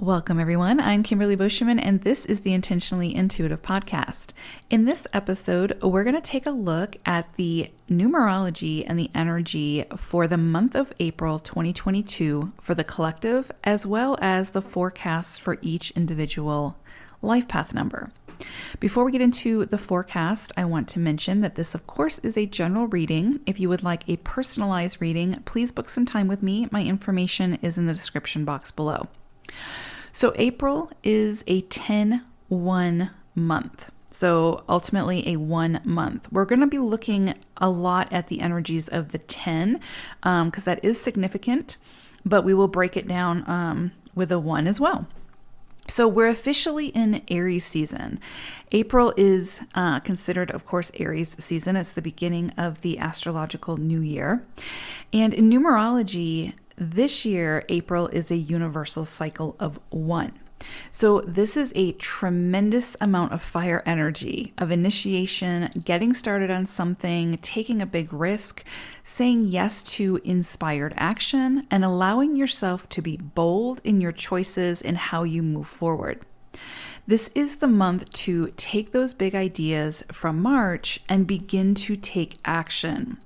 Welcome, everyone. I'm Kimberly Boschman, and this is the Intentionally Intuitive podcast. In this episode, we're going to take a look at the numerology and the energy for the month of April 2022 for the collective, as well as the forecasts for each individual life path number. Before we get into the forecast, I want to mention that this, of course, is a general reading. If you would like a personalized reading, please book some time with me. My information is in the description box below. So April is a 10-1 month. So ultimately a 1 month. We're going to be looking a lot at the energies of the 10 because that is significant, but we will break it down with a 1 as well. So we're officially in Aries season. April is considered, of course, Aries season. It's the beginning of the astrological new year. And in numerology, this year, April is a universal cycle of 1. So this is a tremendous amount of fire energy, of initiation, getting started on something, taking a big risk, saying yes to inspired action, and allowing yourself to be bold in your choices and how you move forward. This is the month to take those big ideas from March and begin to take action.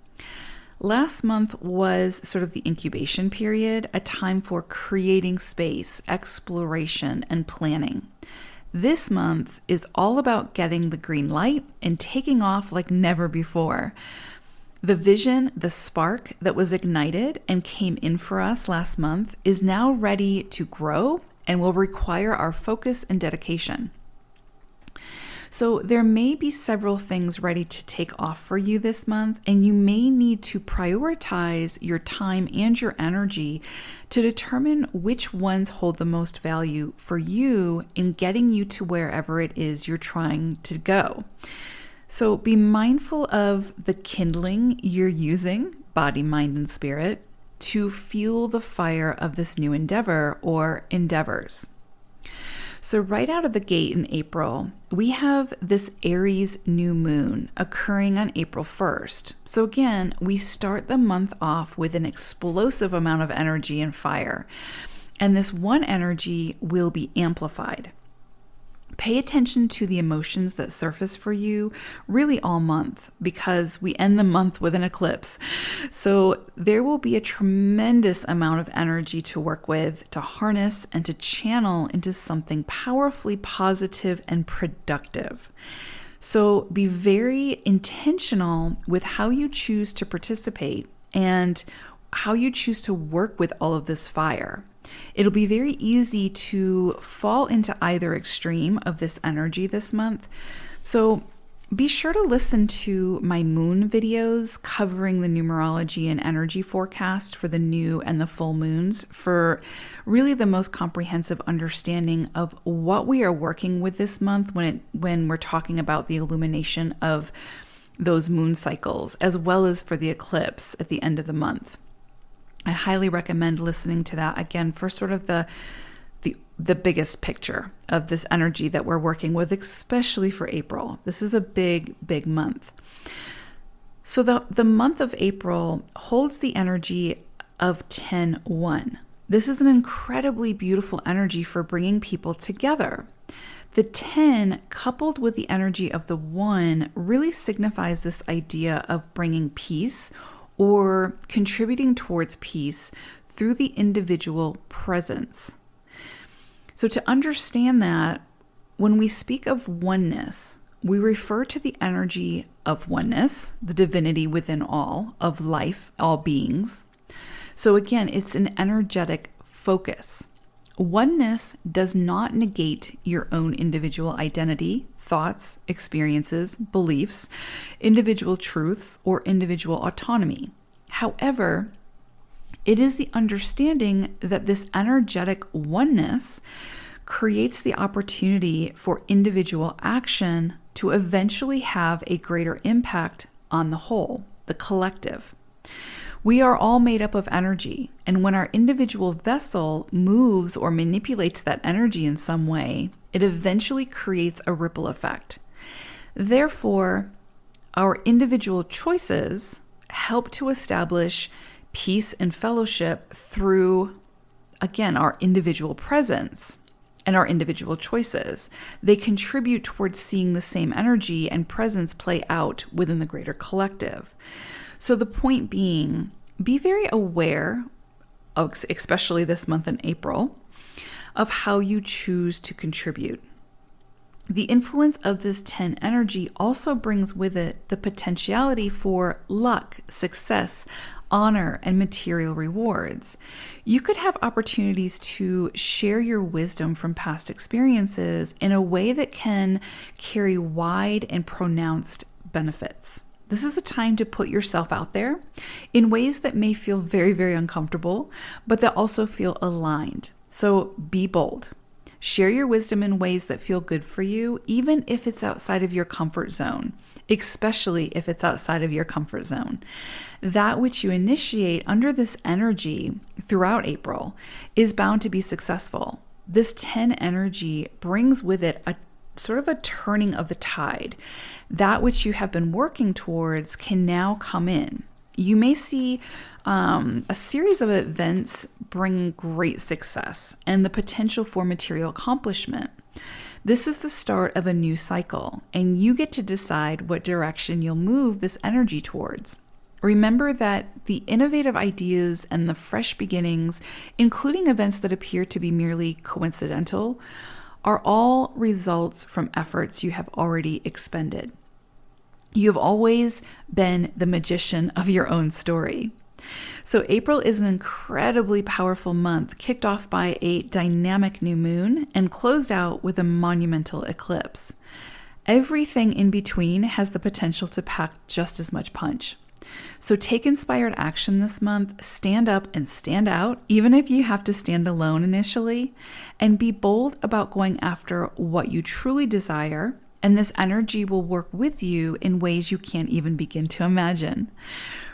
Last month was sort of the incubation period, a time for creating space, exploration, and planning. This month is all about getting the green light and taking off like never before. The vision, the spark that was ignited and came in for us last month is now ready to grow and will require our focus and dedication. So there may be several things ready to take off for you this month, and you may need to prioritize your time and your energy to determine which ones hold the most value for you in getting you to wherever it is you're trying to go. So be mindful of the kindling you're using, body, mind, and spirit, to fuel the fire of this new endeavor or endeavors. So right out of the gate in April, we have this Aries new moon occurring on April 1st. So again, we start the month off with an explosive amount of energy and fire. And this one energy will be amplified. Pay attention to the emotions that surface for you really all month because we end the month with an eclipse. So there will be a tremendous amount of energy to work with, to harness, and to channel into something powerfully positive and productive. So be very intentional with how you choose to participate and how you choose to work with all of this fire. It'll be very easy to fall into either extreme of this energy this month. So be sure to listen to my moon videos covering the numerology and energy forecast for the new and the full moons for really the most comprehensive understanding of what we are working with this month when we're talking about the illumination of those moon cycles, as well as for the eclipse at the end of the month. I highly recommend listening to that again for sort of the biggest picture of this energy that we're working with, especially for April. This is a big, big month. So the month of April holds the energy of 10-1. This is an incredibly beautiful energy for bringing people together. The 10, coupled with the energy of the 1, really signifies this idea of bringing peace or contributing towards peace through the individual presence. So to understand that, when we speak of oneness, we refer to the energy of oneness, the divinity within all, of life, all beings. So again, it's an energetic focus. Oneness does not negate your own individual identity, thoughts, experiences, beliefs, individual truths, or individual autonomy. However, it is the understanding that this energetic oneness creates the opportunity for individual action to eventually have a greater impact on the whole, the collective. We are all made up of energy, and when our individual vessel moves or manipulates that energy in some way, it eventually creates a ripple effect. Therefore, our individual choices help to establish peace and fellowship through, again, our individual presence. and our individual choices. They contribute towards seeing the same energy and presence play out within the greater collective. So the point being, be very aware of, especially this month in April, of how you choose to contribute. The influence of this 10 energy also brings with it the potentiality for luck, success, honor, and material rewards. You could have opportunities to share your wisdom from past experiences in a way that can carry wide and pronounced benefits. This is a time to put yourself out there in ways that may feel very, very uncomfortable, but that also feel aligned. So be bold. Share your wisdom in ways that feel good for you, even if it's outside of your comfort zone, especially if it's outside of your comfort zone. That which you initiate under this energy throughout April is bound to be successful. This 10 energy brings with it a sort of a turning of the tide. That which you have been working towards can now come in. You may see a series of events bring great success and the potential for material accomplishment. This is the start of a new cycle, and you get to decide what direction you'll move this energy towards. Remember that the innovative ideas and the fresh beginnings, including events that appear to be merely coincidental, are all results from efforts you have already expended. You have always been the magician of your own story. So April is an incredibly powerful month, kicked off by a dynamic new moon and closed out with a monumental eclipse. Everything in between has the potential to pack just as much punch. So take inspired action this month, stand up and stand out, even if you have to stand alone initially, and be bold about going after what you truly desire, and this energy will work with you in ways you can't even begin to imagine.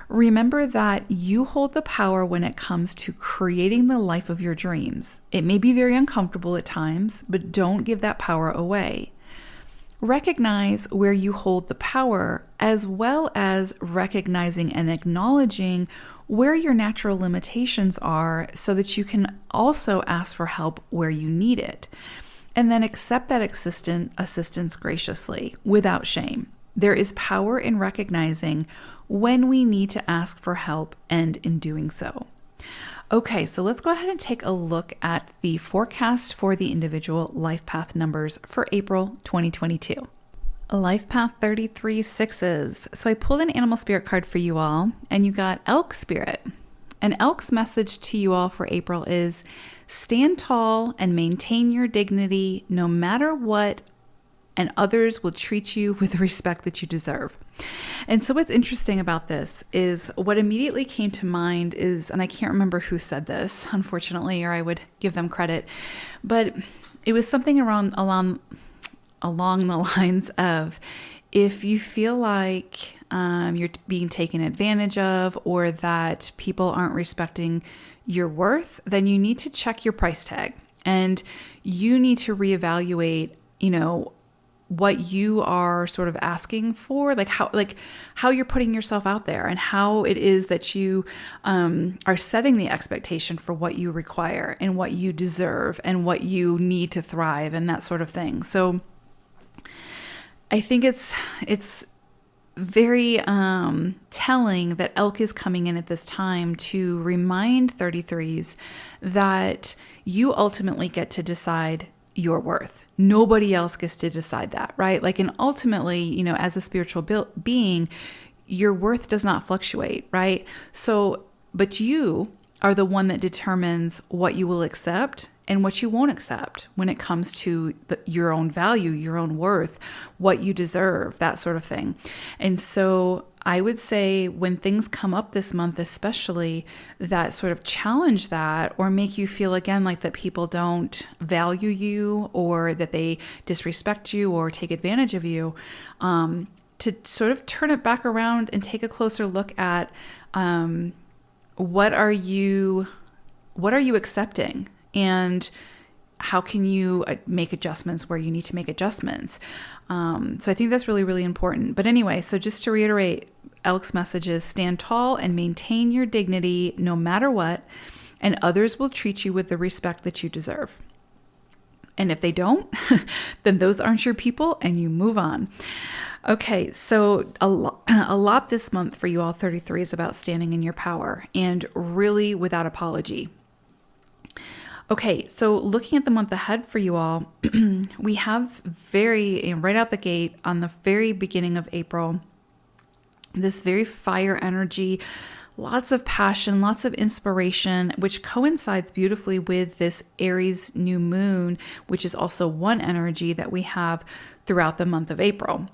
Remember that you hold the power when it comes to creating the life of your dreams. It may be very uncomfortable at times, but don't give that power away. Recognize where you hold the power, as well as recognizing and acknowledging where your natural limitations are so that you can also ask for help where you need it. And then accept that assistance graciously, without shame. There is power in recognizing when we need to ask for help and in doing so. Okay, so let's go ahead and take a look at the forecast for the individual life path numbers for April 2022. Life path 33 sixes. So I pulled an animal spirit card for you all, and you got elk spirit. And elk's message to you all for April is stand tall and maintain your dignity no matter what, and others will treat you with the respect that you deserve. And so what's interesting about this is what immediately came to mind is, and I can't remember who said this, unfortunately, or I would give them credit, but it was something along the lines of, if you feel like you're being taken advantage of, or that people aren't respecting your worth, then you need to check your price tag, and you need to reevaluate, what you are sort of asking for, how you're putting yourself out there, and how it is that you are setting the expectation for what you require and what you deserve and what you need to thrive and that sort of thing. So I think it's very telling that elk is coming in at this time to remind 33s that you ultimately get to decide your worth. Nobody else gets to decide that, right? And ultimately, as a spiritual being, your worth does not fluctuate, right? So, but you are the one that determines what you will accept and what you won't accept when it comes to your own value, your own worth, what you deserve, that sort of thing. And so I would say when things come up this month, especially that sort of challenge that, or make you feel again like that people don't value you, or that they disrespect you or take advantage of you, to sort of turn it back around and take a closer look at what are you accepting, and how can you make adjustments where you need to make adjustments. So I think that's really, really important. But anyway, so just to reiterate, elk's message is stand tall and maintain your dignity no matter what, and others will treat you with the respect that you deserve. And if they don't, then those aren't your people and you move on. Okay, so a lot this month for you all 33 is about standing in your power and really without apology. Okay, so looking at the month ahead for you all, we have right out the gate on the very beginning of April, this very fire energy, lots of passion, lots of inspiration, which coincides beautifully with this Aries new moon, which is also one energy that we have throughout the month of April.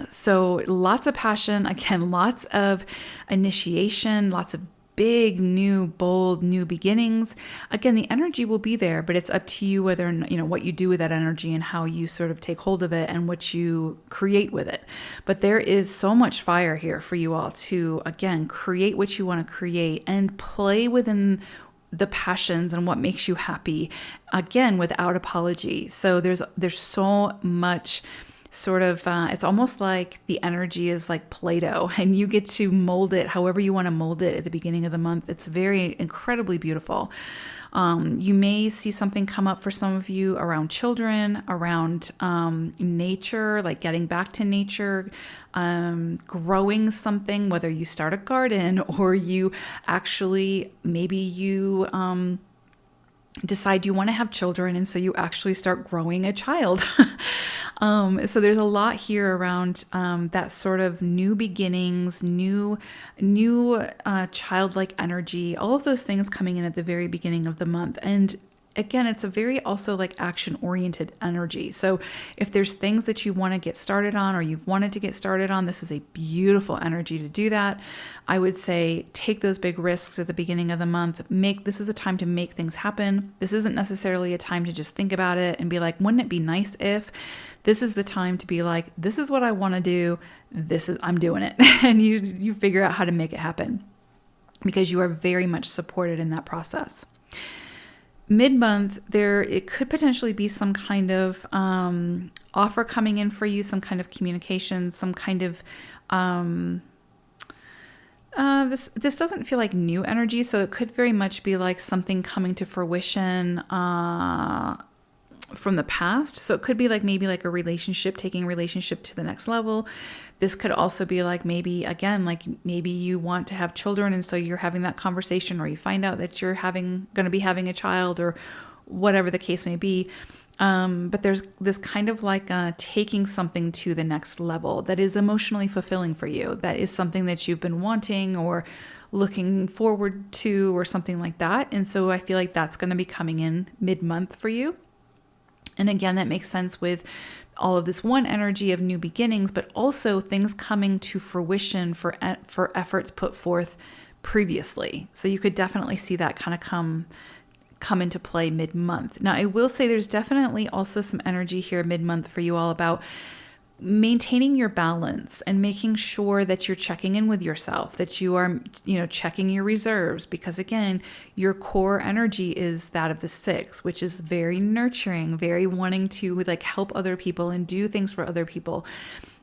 So lots of passion, again, lots of initiation, lots of big, new, bold, new beginnings. Again, the energy will be there, but it's up to you whether, what you do with that energy and how you sort of take hold of it and what you create with it. But there is so much fire here for you all to, again, create what you want to create and play within the passions and what makes you happy, again, without apology. So there's so much sort of, it's almost like the energy is like Play-Doh and you get to mold it however you want to mold it at the beginning of the month. It's very incredibly beautiful. You may see something come up for some of you around children, around nature, like getting back to nature, growing something, whether you start a garden or you actually, maybe you decide you want to have children, and so you actually start growing a child. So there's a lot here around that sort of new beginnings, new childlike energy, all of those things coming in at the very beginning of the month. And again, it's a very also like action-oriented energy. So if there's things that you want to get started on or you've wanted to get started on, this is a beautiful energy to do that. I would say take those big risks at the beginning of the month. This is a time to make things happen. This isn't necessarily a time to just think about it and be like, wouldn't it be nice if? This is the time to be like, this is what I want to do. I'm doing it. And you figure out how to make it happen because you are very much supported in that process. Mid-month, it could potentially be some kind of offer coming in for you, some kind of communication, some kind of this doesn't feel like new energy, so it could very much be like something coming to fruition from the past. So it could be like maybe like a relationship, taking a relationship to the next level. This could also be like maybe, again, like maybe you want to have children and so you're having that conversation, or you find out that you're going to be having a child, or whatever the case may be. But there's this kind of like taking something to the next level that is emotionally fulfilling for you. That is something that you've been wanting or looking forward to or something like that. And so I feel like that's going to be coming in mid-month for you. And again, that makes sense with all of this one energy of new beginnings, but also things coming to fruition for efforts put forth previously. So you could definitely see that kind of come into play mid-month. Now, I will say there's definitely also some energy here mid-month for you all about maintaining your balance and making sure that you're checking in with yourself, that you are, checking your reserves, because again, your core energy is that of the 6, which is very nurturing, very wanting to like help other people and do things for other people.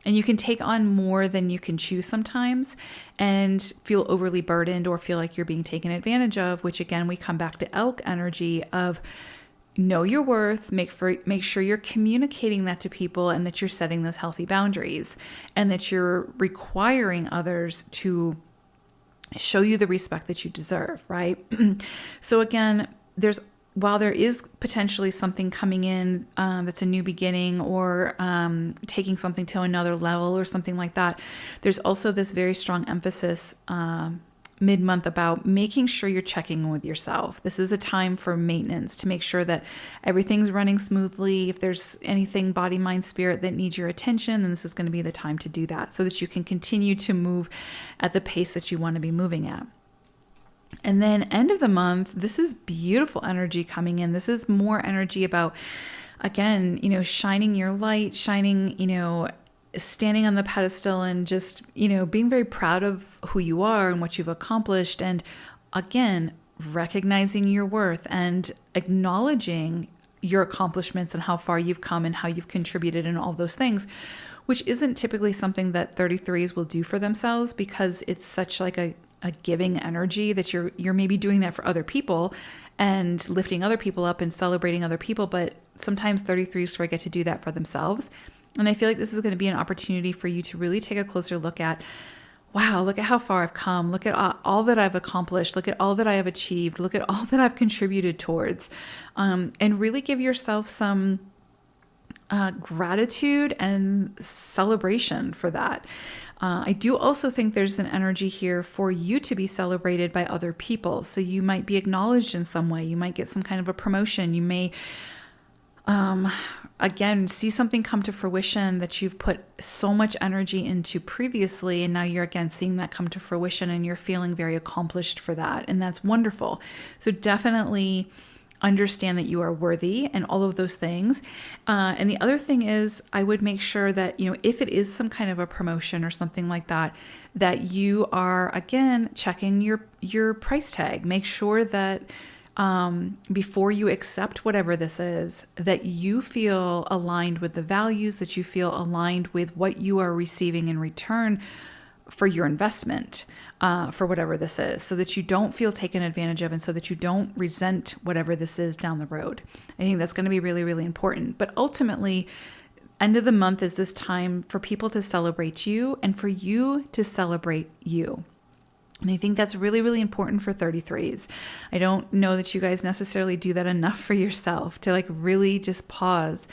And you can take on more than you can chew sometimes and feel overly burdened or feel like you're being taken advantage of, which again, we come back to elk energy of know your worth, make sure you're communicating that to people and that you're setting those healthy boundaries and that you're requiring others to show you the respect that you deserve, right? So again, while there is potentially something coming in that's a new beginning or taking something to another level or something like that, there's also this very strong emphasis mid-month about making sure you're checking in with yourself. This is a time for maintenance to make sure that everything's running smoothly. If there's anything body, mind, spirit that needs your attention, then this is going to be the time to do that so that you can continue to move at the pace that you want to be moving at. And then end of the month, this is beautiful energy coming in. This is more energy about, again, shining your light, standing on the pedestal and just, being very proud of who you are and what you've accomplished. And again, recognizing your worth and acknowledging your accomplishments and how far you've come and how you've contributed and all those things, which isn't typically something that 33s will do for themselves because it's such like a giving energy, that you're maybe doing that for other people and lifting other people up and celebrating other people. But sometimes 33s forget to do that for themselves. And I feel like this is going to be an opportunity for you to really take a closer look at, wow, look at how far I've come. Look at all that I've accomplished. Look at all that I have achieved. Look at all that I've contributed towards. And really give yourself some gratitude and celebration for that. I do also think there's an energy here for you to be celebrated by other people. So you might be acknowledged in some way. You might get some kind of a promotion. You may, again, see something come to fruition that you've put so much energy into previously. And now you're again seeing that come to fruition and you're feeling very accomplished for that. And that's wonderful. So definitely understand that you are worthy and all of those things. And the other thing is, I would make sure that, if it is some kind of a promotion or something like that, that you are, again, checking your price tag. Make sure that before you accept whatever this is, that you feel aligned with the values, that you feel aligned with what you are receiving in return for your investment, for whatever this is, so that you don't feel taken advantage of and so that you don't resent whatever this is down the road. I think that's going to be really, really important. But ultimately, end of the month is this time for people to celebrate you and for you to celebrate you. And I think that's really, really important for 33s. I don't know that you guys necessarily do that enough for yourself, to really just pause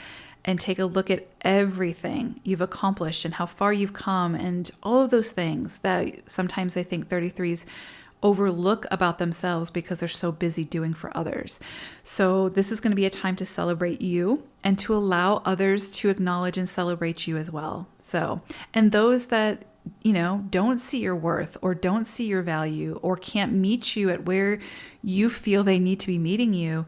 and take a look at everything you've accomplished and how far you've come and all of those things that sometimes I think 33s overlook about themselves because they're so busy doing for others. So this is going to be a time to celebrate you and to allow others to acknowledge and celebrate you as well. So, and those that don't see your worth or don't see your value or can't meet you at where you feel they need to be meeting you,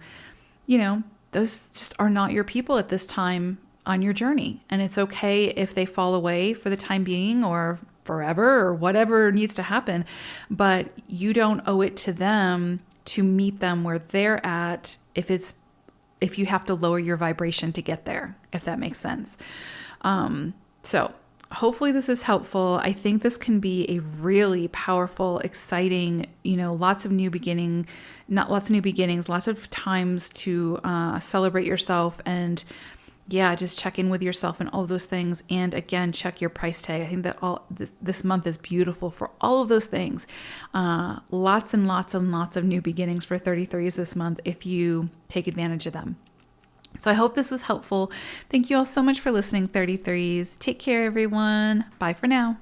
those just are not your people at this time on your journey. And it's okay if they fall away for the time being or forever or whatever needs to happen, but you don't owe it to them to meet them where they're at if you have to lower your vibration to get there, if that makes sense. So hopefully this is helpful. I think this can be a really powerful, exciting, lots of new beginnings, lots of times to celebrate yourself and just check in with yourself and all of those things. And again, check your price tag. I think that this month is beautiful for all of those things. Lots and lots and lots of new beginnings for 33s this month if you take advantage of them. So I hope this was helpful. Thank you all so much for listening, 33s. Take care, everyone. Bye for now.